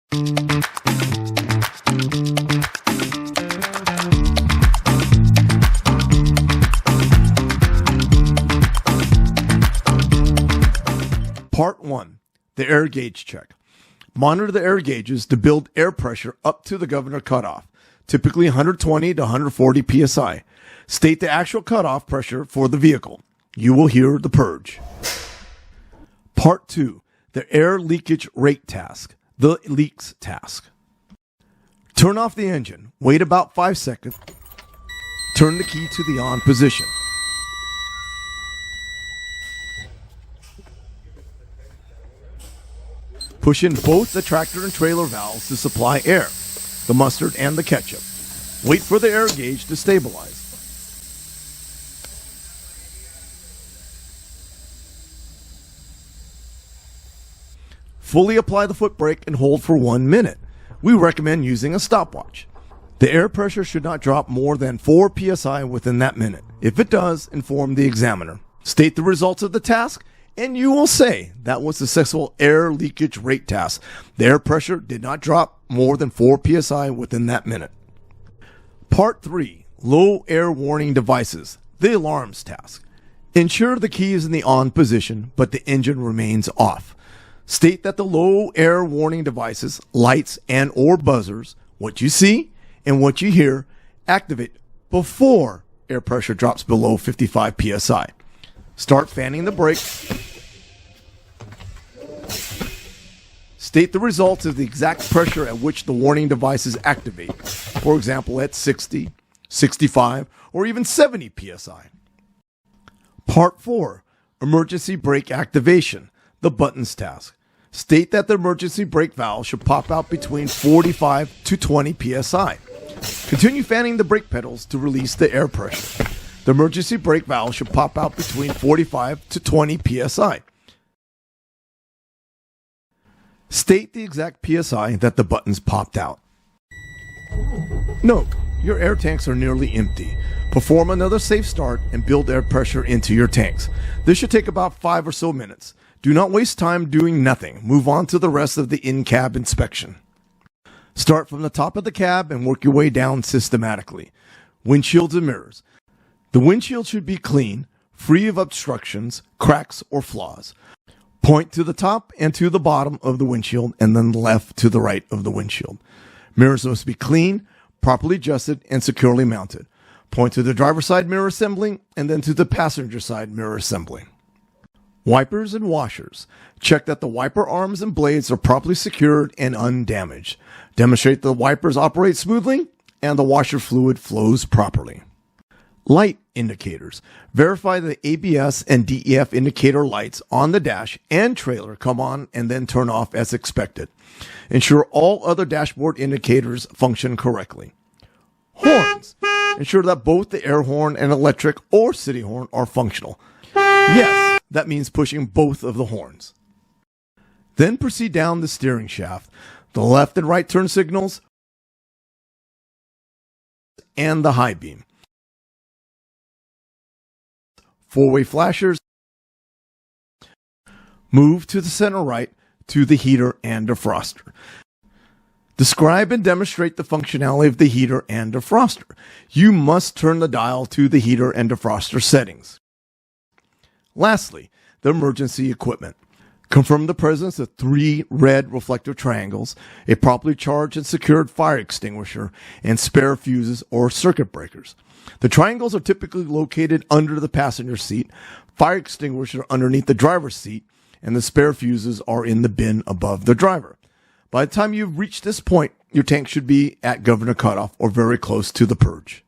Part 1. The air gauge check. Monitor the air gauges to build air pressure up to the governor cutoff, typically 120 to 140 psi. State the actual cutoff pressure for the vehicle. You will hear the purge. Part 2. The air leakage rate task. The leaks task. Turn off the engine. Wait about 5 seconds. Turn the key to the on position. Push in both the tractor and trailer valves to supply air, the mustard and the ketchup. Wait for the air gauge to stabilize. Fully apply the foot brake and hold for 1 minute. We recommend using a stopwatch. The air pressure should not drop more than 4 psi within that minute. If it does, inform the examiner. State the results of the task, and you will say that was a successful air leakage rate task. The air pressure did not drop more than 4 psi within that minute. Part 3. Low air warning devices. The alarms task. Ensure the key is in the on position, but the engine remains off. State that the low air warning devices, lights and or buzzers, what you see and what you hear, activate before air pressure drops below 55 psi. Start fanning the brake. State the results of the exact pressure at which the warning devices activate. For example, at 60, 65, or even 70 psi. Part 4. Emergency brake activation. The buttons task. State that the emergency brake valve should pop out between 45 to 20 psi. Continue fanning the brake pedals to release the air pressure. The emergency brake valve should pop out between 45 to 20 psi. State the exact psi that the buttons popped out. Note, your air tanks are nearly empty. Perform another safe start and build air pressure into your tanks. This should take about 5 or so minutes. Do not waste time doing nothing. Move on to the rest of the in-cab inspection. Start from the top of the cab and work your way down systematically. Windshields and mirrors. The windshield should be clean, free of obstructions, cracks, or flaws. Point to the top and to the bottom of the windshield and then left to the right of the windshield. Mirrors must be clean, properly adjusted, and securely mounted. Point to the driver's side mirror assembly and then to the passenger side mirror assembly. Wipers and washers. Check that the wiper arms and blades are properly secured and undamaged. Demonstrate the wipers operate smoothly and the washer fluid flows properly. Light indicators. Verify the ABS and DEF indicator lights on the dash and trailer come on and then turn off as expected. Ensure all other dashboard indicators function correctly. Horns. Ensure that both the air horn and electric or city horn are functional. Yes, that means pushing both of the horns. Then proceed down the steering shaft. The left and right turn signals and the high beam. Four-way flashers. Move to the center right to the heater and defroster. Describe and demonstrate the functionality of the heater and defroster. You must turn the dial to the heater and defroster settings. Lastly, the emergency equipment. Confirm the presence of 3 red reflective triangles, a properly charged and secured fire extinguisher, and spare fuses or circuit breakers. The triangles are typically located under the passenger seat, fire extinguisher underneath the driver's seat, and the spare fuses are in the bin above the driver. By the time you've reached this point, your tank should be at governor cutoff or very close to the purge.